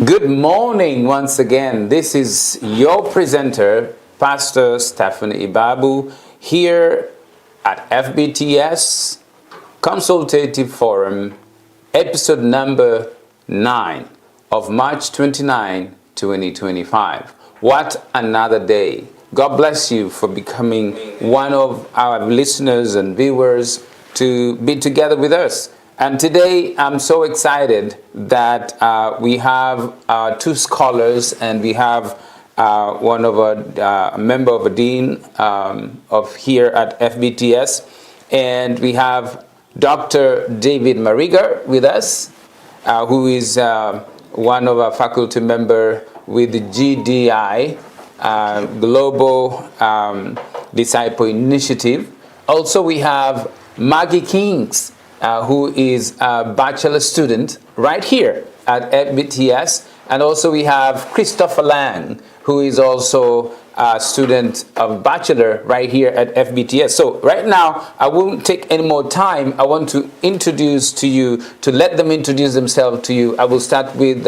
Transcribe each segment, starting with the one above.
Good morning once again. This is your presenter, Pastor Stephen Ibabu, here at FBTS Consultative Forum, episode number 9 of March 29, 2025. What another day. God bless you for becoming one of our listeners and viewers to be together with us. And today I'm so excited that we have two scholars, and we have one of a member of a dean of here at FBTS, and we have Dr. David Mariga with us, who is one of our faculty member with the GDI, Global Disciple Initiative. Also, we have Maggie Kings, who is a bachelor student right here at FBTS. And also we have Christopher Lang, who is also a student of bachelor right here at FBTS. So right now, I won't take any more time. I want to introduce to you, to let them introduce themselves to you. I will start with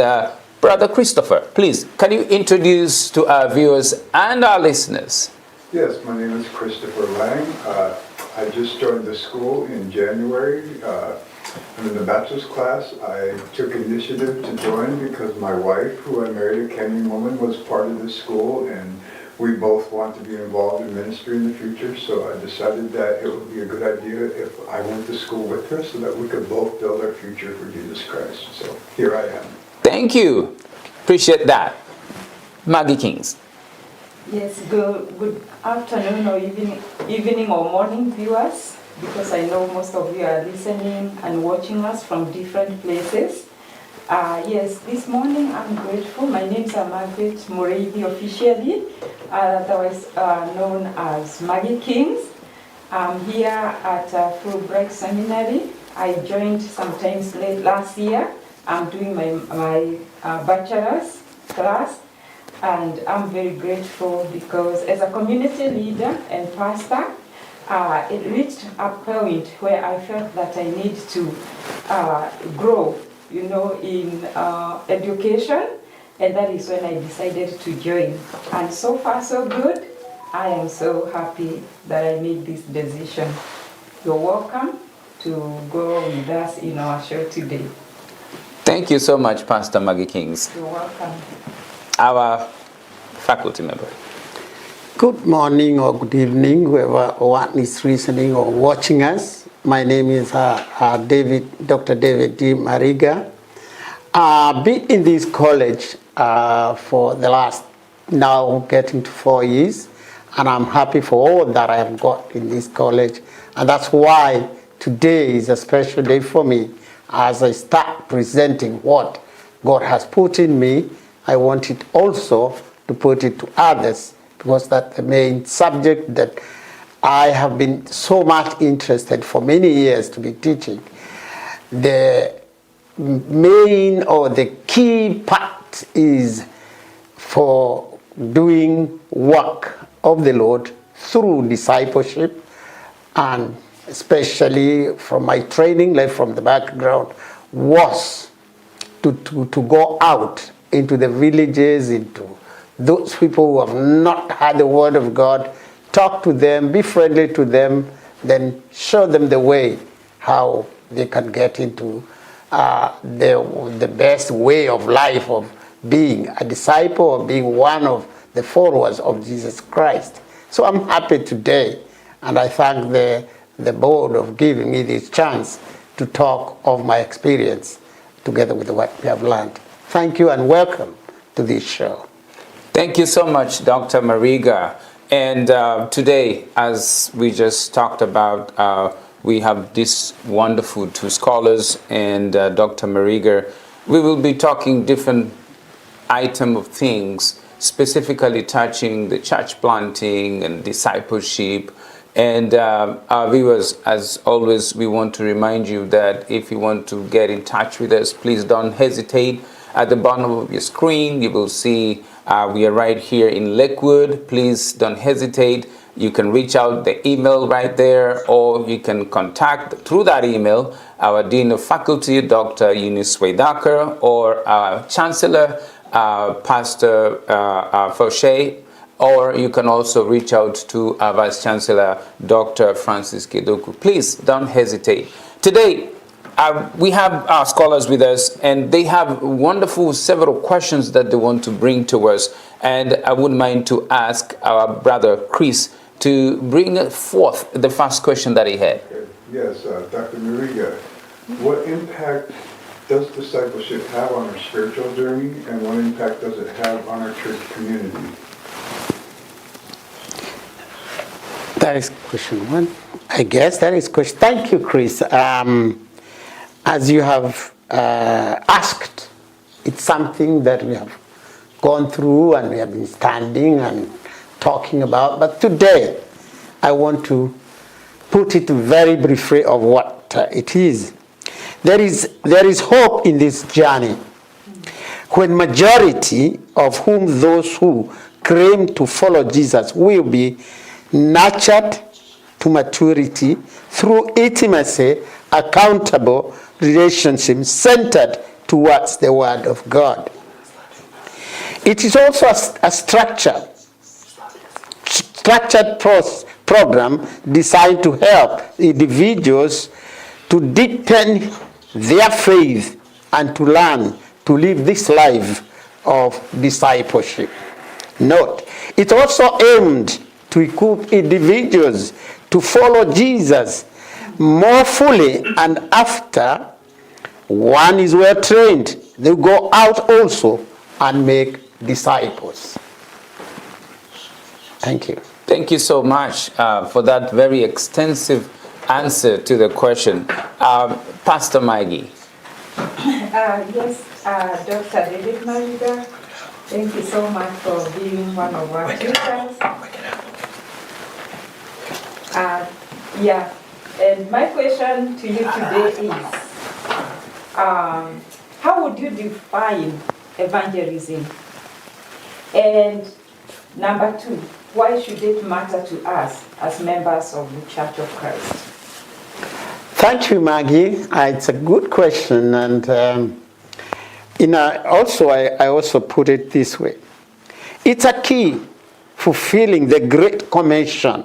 Brother Christopher. Please, can you introduce to our viewers and our listeners? Yes, my name is Christopher Lang. I just joined the school in January. I'm in the bachelor's class. I took initiative to join because my wife, who I married, a Kenyan woman, was part of this school, and we both want to be involved in ministry in the future. So I decided that it would be a good idea if I went to school with her so that we could both build our future for Jesus Christ. So here I am. Thank you. Appreciate that. Maggie Kings. Yes, good afternoon or evening or morning viewers, because I know most of you are listening and watching us from different places. Yes, this morning I'm grateful. My name is Margaret Moredi officially, otherwise known as Maggie Kings. I'm here at Fulbright Seminary. I joined sometimes late last year. I'm doing my bachelor's class. And I'm very grateful because as a community leader and pastor, it reached a point where I felt that I need to grow, in education, and that is when I decided to join. And so far so good. I am so happy that I made this decision. You're welcome to go with us in our show today. Thank you so much, Pastor Maggie Kings. You're welcome. Our faculty member. Good morning or good evening, whoever one is listening or watching us. My name is Dr. David D. Mariga. I've been in this college for the last, now getting to 4 years, and I'm happy for all that I have got in this college. And that's why today is a special day for me as I start presenting what God has put in me. I want it also to put it to others, because that's the main subject that I have been so much interested for many years to be teaching. The main or the key part is for doing work of the Lord through discipleship, and especially from my training, like from the background, was to go out into the villages, into those people who have not had the word of God, talk to them, be friendly to them, then show them the way how they can get into the best way of life of being a disciple, or being one of the followers of Jesus Christ. So I'm happy today, and I thank the board of giving me this chance to talk of my experience together with what we have learned. Thank you and welcome to this show. Thank you so much, Dr. Mariga. And today, as we just talked about, we have these wonderful two scholars and Dr. Mariga. We will be talking different item of things, specifically touching the church planting and discipleship. And our viewers, as always, we want to remind you that if you want to get in touch with us, please don't hesitate. At the bottom of your screen, you will see we are right here in Lakewood. Please don't hesitate. You can reach out the email right there, or you can contact through that email our Dean of Faculty, Dr. Eunice Wedaka, or our Chancellor, Pastor Fauché, or you can also reach out to our Vice Chancellor, Dr. Francis Kidoku. Please don't hesitate. Today, we have our scholars with us, and they have wonderful several questions that they want to bring to us. And I wouldn't mind to ask our brother Chris to bring forth the first question that he had. Yes, Dr. Mariga, what impact does discipleship have on our spiritual journey, and what impact does it have on our church community? That is question one. I guess that is question. Thank you, Chris. As you have asked, it's something that we have gone through and we have been standing and talking about. But today, I want to put it very briefly of what it is. There is hope in this journey when majority of whom those who claim to follow Jesus will be nurtured to maturity through intimacy, accountable relationship centered towards the Word of God. It is also a structured program designed to help individuals to deepen their faith and to learn to live this life of discipleship. Note, it's also aimed to equip individuals to follow Jesus more fully, and after one is well trained, they go out also and make disciples. Thank you. Thank you so much for that very extensive answer to the question. Pastor Maggie. Yes, Dr. David Mariga, thank you so much for being one of our teachers. And my question to you today is, how would you define evangelism? And number two, why should it matter to us as members of the Church of Christ? Thank you, Maggie. It's a good question, and I also put it this way: it's a key fulfilling the Great Commission.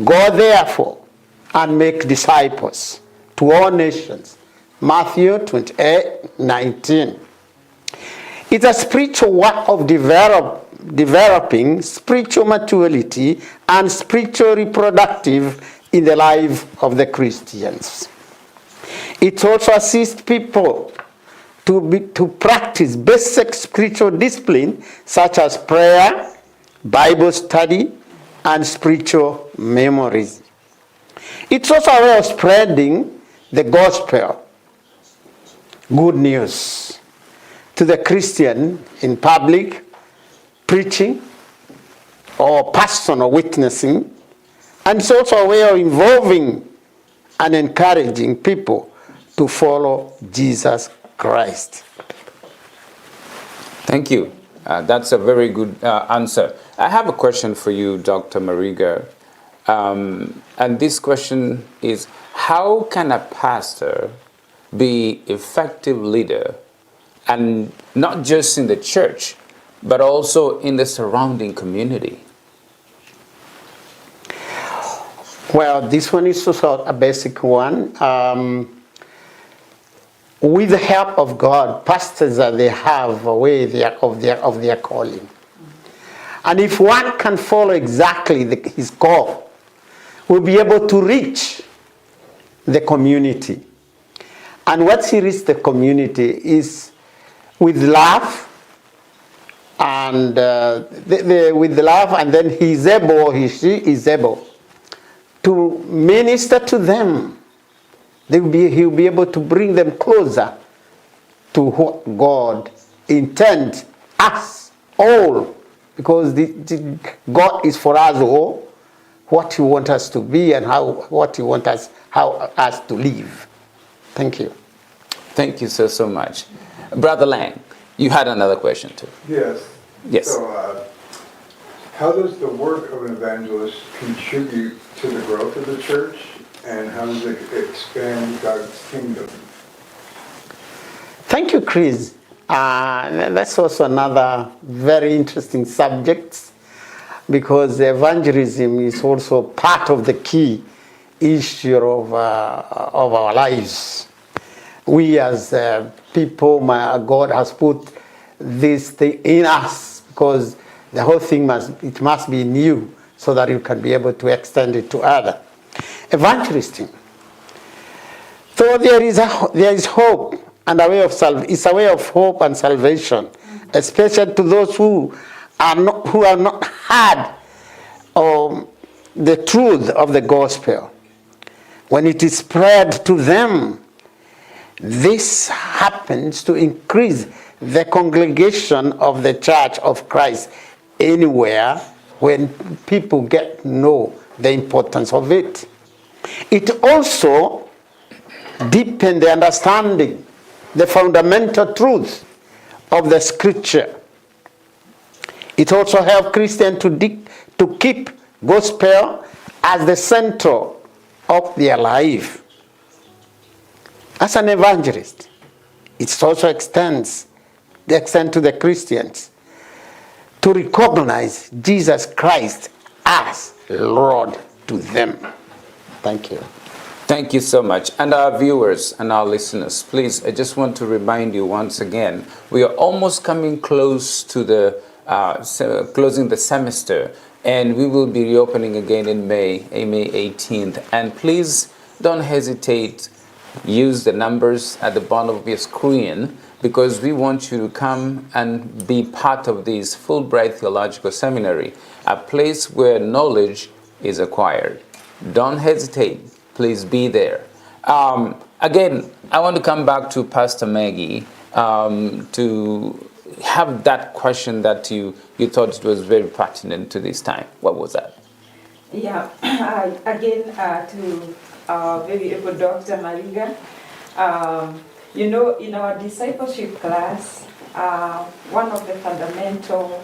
Go therefore and make disciples to all nations. Matthew 28:19. It's a spiritual work of developing spiritual maturity and spiritual reproductive in the life of the Christians. It also assists people to practice basic spiritual discipline such as prayer, Bible study, and spiritual memories. It's also a way of spreading the gospel, good news, to the Christian in public, preaching or personal witnessing. And it's also a way of involving and encouraging people to follow Jesus Christ. Thank you. That's a very good answer. I have a question for you, Dr. Mariga. And this question is, how can a pastor be an effective leader, and not just in the church, but also in the surrounding community? Well, this one is also a basic one. With the help of God, pastors they have a way of their calling. And if one can follow exactly his call, will be able to reach the community. And once he reaches the community is with love, and with love, and then she is able to minister to them. He'll be able to bring them closer to what God intends us all, because God is for us all, what He wants us to be and how us to live. Thank you. Thank you so much. Brother Lang, you had another question too. Yes. Yes. So, how does the work of an evangelist contribute to the growth of the church, and how does it expand God's kingdom? Thank you, Chris. That's also another very interesting subject, because evangelism is also part of the key issue of our lives. We as people, God has put this thing in us, because the whole thing must be new, so that you can be able to extend it to others. Evangelism. So there is hope and a way of it's a way of hope and salvation, especially to those who have not had the truth of the gospel. When it is spread to them, this happens to increase the congregation of the Church of Christ anywhere when people get to know the importance of it. It also deepens the understanding, the fundamental truth of the Scripture. It also helps Christians to keep gospel as the center of their life. As an evangelist, it also extends to the Christians to recognize Jesus Christ as Lord to them. Thank you. Thank you so much. And our viewers and our listeners, please, I just want to remind you once again, we are almost coming close to the closing the semester, and we will be reopening again in May 18th. And please don't hesitate. Use the numbers at the bottom of your screen, because we want you to come and be part of this Fulbright Theological Seminary, a place where knowledge is acquired. Don't hesitate. Please be there. Again, I want to come back to Pastor Maggie to have that question that you thought was very pertinent to this time. What was that? Yeah, again, to very able Dr. Mariga, in our discipleship class, one of the fundamental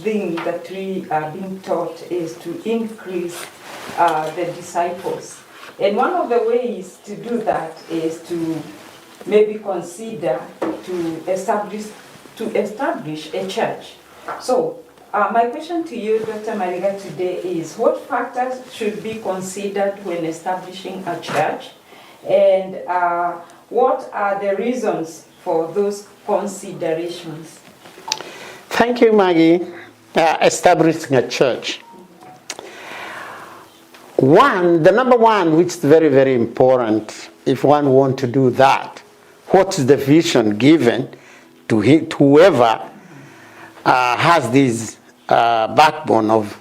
things that we are being taught is to increase the disciples. And one of the ways to do that is to maybe consider to establish a church. So, my question to you, Dr. Mariga, today is, what factors should be considered when establishing a church? And what are the reasons for those considerations? Thank you, Maggie. Establishing a church. The number one, which is very, very important, if one wants to do that, what is the vision given to whoever has this backbone of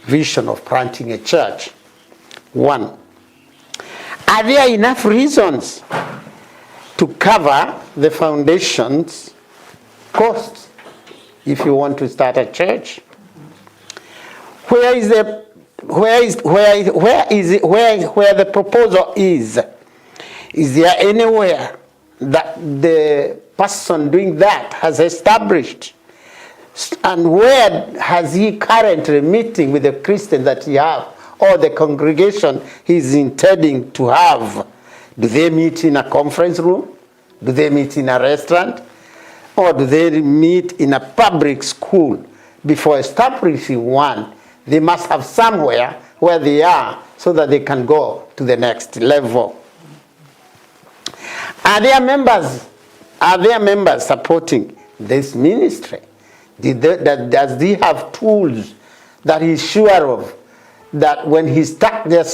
vision of planting a church? One, are there enough reasons to cover the foundation's costs if you want to start a church? Where the proposal is? Is there anywhere that the person doing that has established? And where has he currently meeting with the Christian that he have, or the congregation he's intending to have? Do they meet in a conference room? Do they meet in a restaurant? Or do they meet in a public school? Before establishing one, they must have somewhere where they are so that they can go to the next level. Are there members supporting this ministry? Does he have tools that he's sure of, that when he starts, there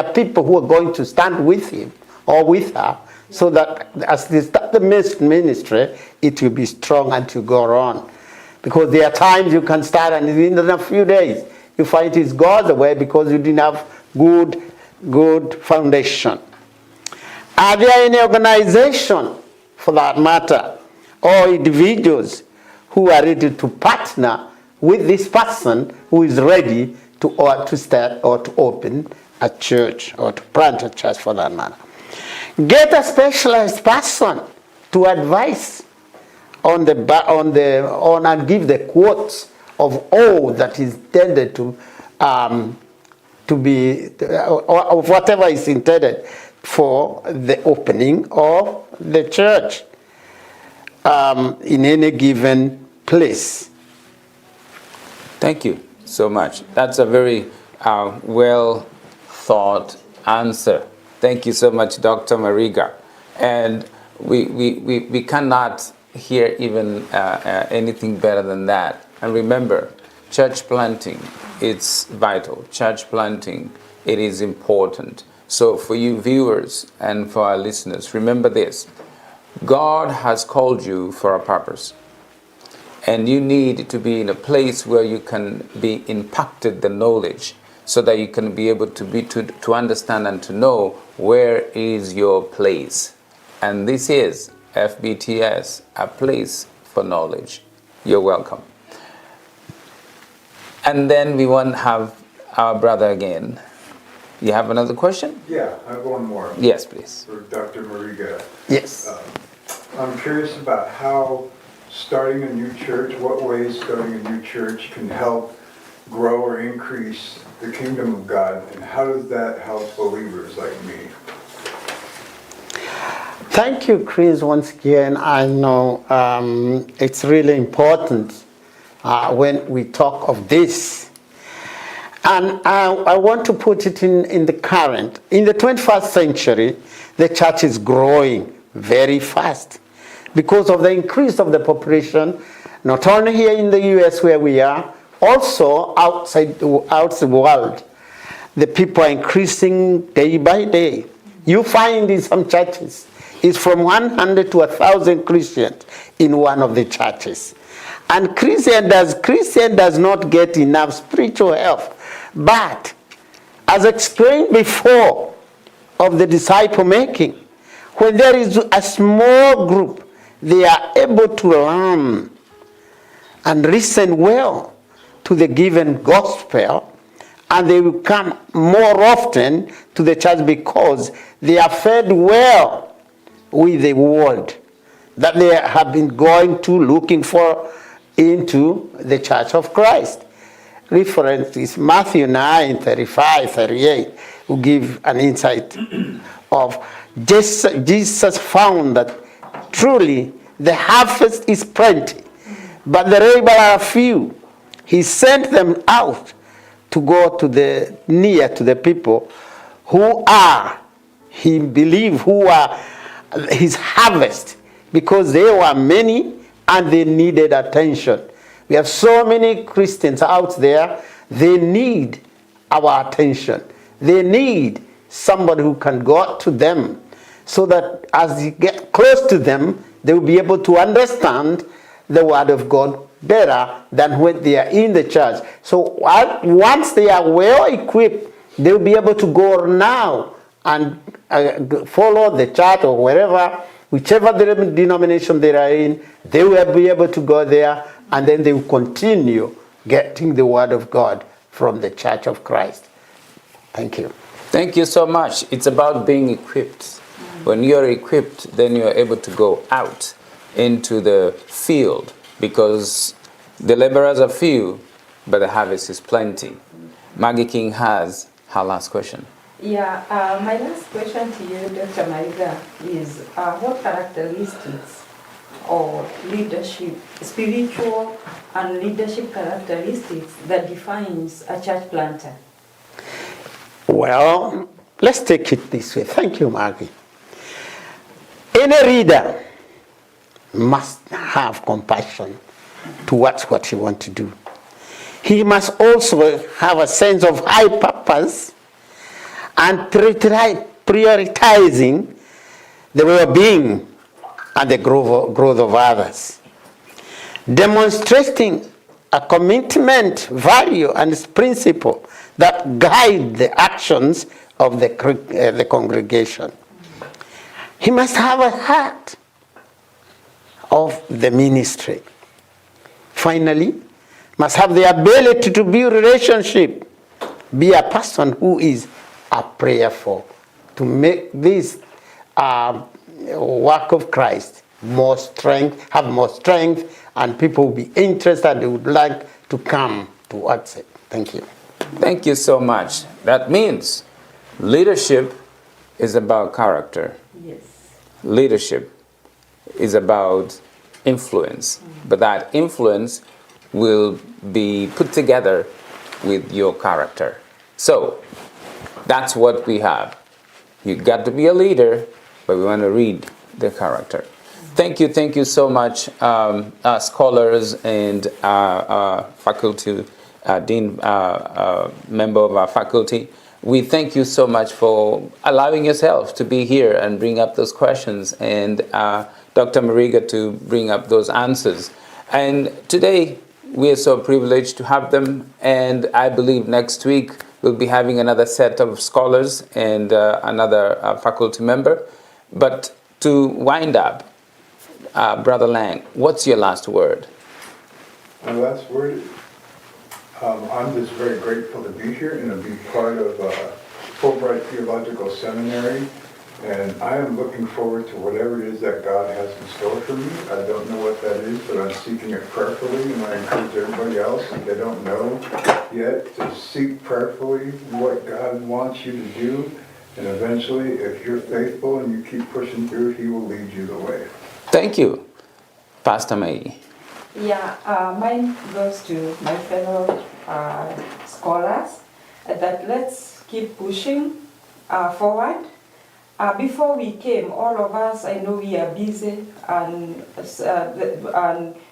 are people who are going to stand with him or with her, so that as they start the ministry, it will be strong and to go on. Because there are times you can start and in a few days you find it's God's way because you didn't have good foundation. Are there any organization, for that matter, or individuals who are ready to partner with this person who is ready to start or to open a church or to plant a church, for that matter? Get a specialized person to advise and give the quotes of all that is intended to be, or of whatever is intended for the opening of the church in any given place. Thank you so much. That's a very well thought answer. Thank you so much, Dr. Mariga. And we cannot hear even anything better than that. And remember, church planting, it's vital. Church planting, it is important. So for you viewers and for our listeners, remember this. God has called you for a purpose. And you need to be in a place where you can be impacted the knowledge so that you can be able to understand and to know where is your place. And this is FBTS, a place for knowledge. You're welcome. And then we want to have our brother again. You have another question? Yeah, I have one more. Yes, please. For Dr. Mariga. Yes. I'm curious about how starting a new church, what ways starting a new church can help grow or increase the kingdom of God, and how does that help believers like me? Thank you, Chris, once again. I know it's really important when we talk of this. And I want to put it in the current. In the 21st century, the church is growing very fast because of the increase of the population, not only here in the US where we are, also outside the world. The people are increasing day by day. You find in some churches, it's from 100 to 1,000 Christians in one of the churches. And Christian does not get enough spiritual help. But, as explained before of the disciple making, when there is a small group, they are able to learn and listen well to the given gospel, and they will come more often to the church because they are fed well with the word that they have been going to, looking for into the church of Christ. Reference is Matthew 9, 35, 38, who give an insight of Jesus found that truly the harvest is plenty, but the laborers are few. He sent them out to go to near to the people who are, he believed, who are his harvest, because they were many and they needed attention. We have so many Christians out there, they need our attention. They need somebody who can go to them so that as you get close to them, they will be able to understand the Word of God better than when they are in the church. So once they are well equipped, they will be able to go now and follow the church or wherever, whichever denomination they are in, they will be able to go there, and then they will continue getting the Word of God from the Church of Christ. Thank you. Thank you so much. It's about being equipped. When you're equipped, then you're able to go out into the field, because the laborers are few, but the harvest is plenty. Maggie King has her last question. Yeah, my last question to you, Dr. Mariga, is what characteristics or leadership, spiritual and leadership characteristics that defines a church planter? Well, let's take it this way. Thank you, Maggie. Any leader must have compassion towards what he wants to do. He must also have a sense of high purpose and prioritizing the well-being and the growth of others. Demonstrating a commitment, value, and principle that guide the actions of the congregation. He must have a heart of the ministry. Finally, must have the ability to build relationship, be a person who is a prayerful, to make this work of Christ have more strength and people will be interested. They would like to come to watch it. Thank you. Thank you so much. That means leadership is about character. Yes. Leadership is about influence, but that influence will be put together with your character. So that's what we have. You got to be a leader, but we want to read the character. Thank you so much, scholars and faculty, dean, member of our faculty. We thank you so much for allowing yourself to be here and bring up those questions, and Dr. Mariga to bring up those answers. And today, we are so privileged to have them, and I believe next week we'll be having another set of scholars and another faculty member. But to wind up, Brother Lang, what's your last word? My last word, I'm just very grateful to be here and to be part of Fulbright Theological Seminary. And I am looking forward to whatever it is that God has in store for me. I don't know what that is, but I'm seeking it prayerfully, and I encourage everybody else, if they don't know yet, to seek prayerfully what God wants you to do. And eventually, if you're faithful and you keep pushing through, He will lead you the way. Thank you, Pastor May. Yeah, mine goes to my fellow scholars, that let's keep pushing forward. Before we came, all of us, I know we are busy, and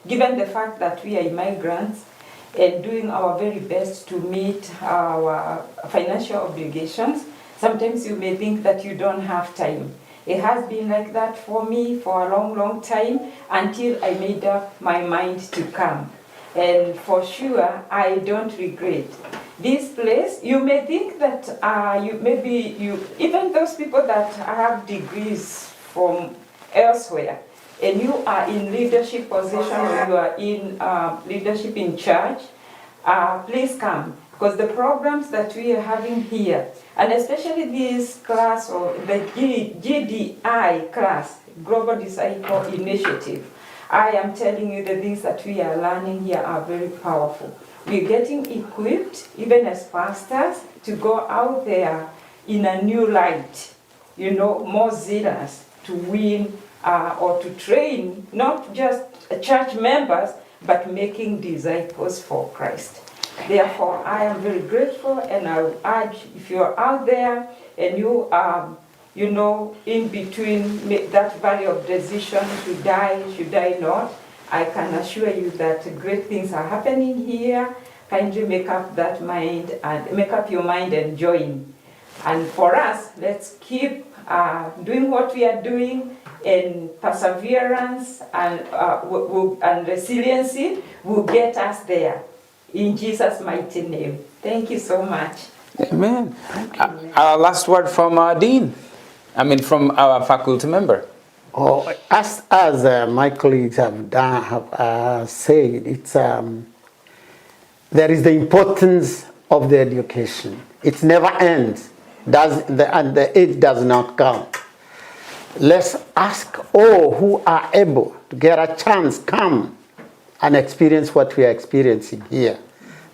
given the fact that we are immigrants and doing our very best to meet our financial obligations, sometimes you may think that you don't have time. It has been like that for me for a long, long time until I made up my mind to come. And for sure, I don't regret. This place, you may think that even those people that have degrees from elsewhere, and you are in leadership position or you are in leadership in church, please come. Because the programs that we are having here, and especially this class or the GDI class, Global Disciple Initiative, I am telling you the things that we are learning here are very powerful. We're getting equipped, even as pastors, to go out there in a new light, more zealous to win or to train not just church members, but making disciples for Christ. Therefore, I am very grateful, and I will urge, if you're out there and you are, in between that valley of decision, should I not, I can assure you that great things are happening here. Kindly make up your mind and join. And for us, let's keep doing what we are doing, and perseverance and resiliency will get us there. In Jesus' mighty name. Thank you so much. Amen. Our last word from our dean. From our faculty member. Oh, as my colleagues have said, it's there is the importance of the education. It never ends, and the age does not count. Let's ask all who are able to get a chance, come and experience what we are experiencing here.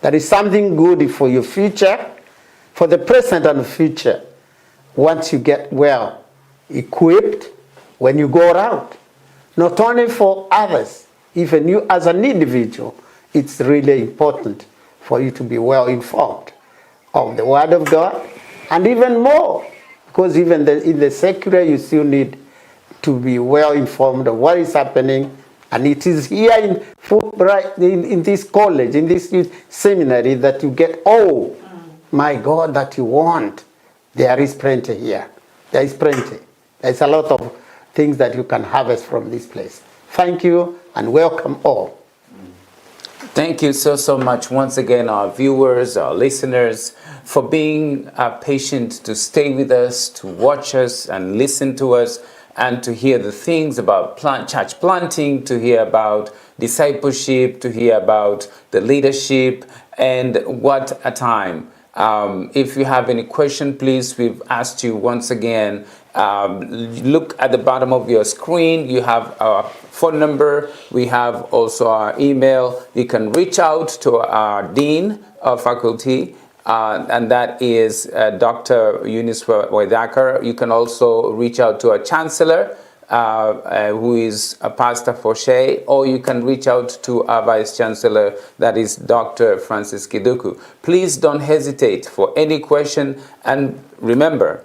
That is something good for your future, for the present and the future. Once you get well equipped, when you go out, not only for others, even you as an individual, it's really important for you to be well informed of the Word of God, and even more, because even in the secular, you still need to be well informed of what is happening. And it is here in Fulbright, in this college, in this seminary, that you get, my God, that you want. There is plenty here. There is plenty. There's a lot of things that you can harvest from this place. Thank you, and welcome all. Thank you so much once again, our viewers, our listeners, for being patient to stay with us, to watch us and listen to us, and to hear the things about church planting, to hear about discipleship, to hear about the leadership, and what a time. If you have any question, please, we've asked you once again, Look at the bottom of your screen. You have our phone number. We have also our email. You can reach out to our Dean of Faculty, and that is Dr. Eunice Waidakar. You can also reach out to our Chancellor, who is Pastor Foshe, or you can reach out to our Vice Chancellor, that is Dr. Francis Kiduku. Please don't hesitate for any question, and remember,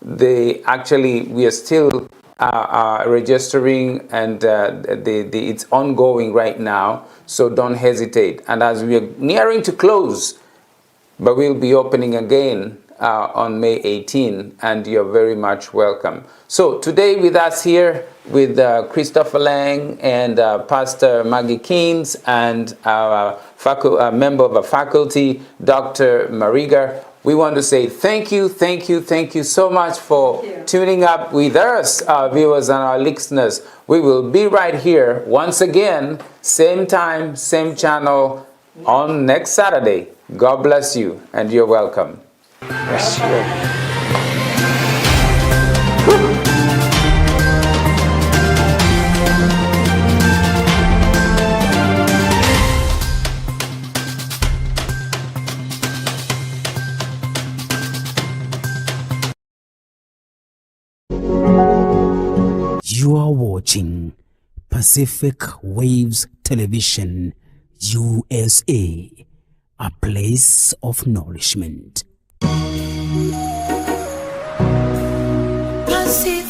we are still registering, and it's ongoing right now, so don't hesitate. And as we are nearing to close, but we'll be opening again on May 18, and you're very much welcome. So today with us here with Christopher Lang and Pastor Maggie Keynes and our member of the faculty, Dr. Mariga, we want to say thank you so much for tuning up with us, our viewers and our listeners. We will be right here once again, same time, same channel, on next Saturday. God bless you, and you're welcome. Bless you. You are watching Pacific Waves Television, USA, a place of nourishment. Pacific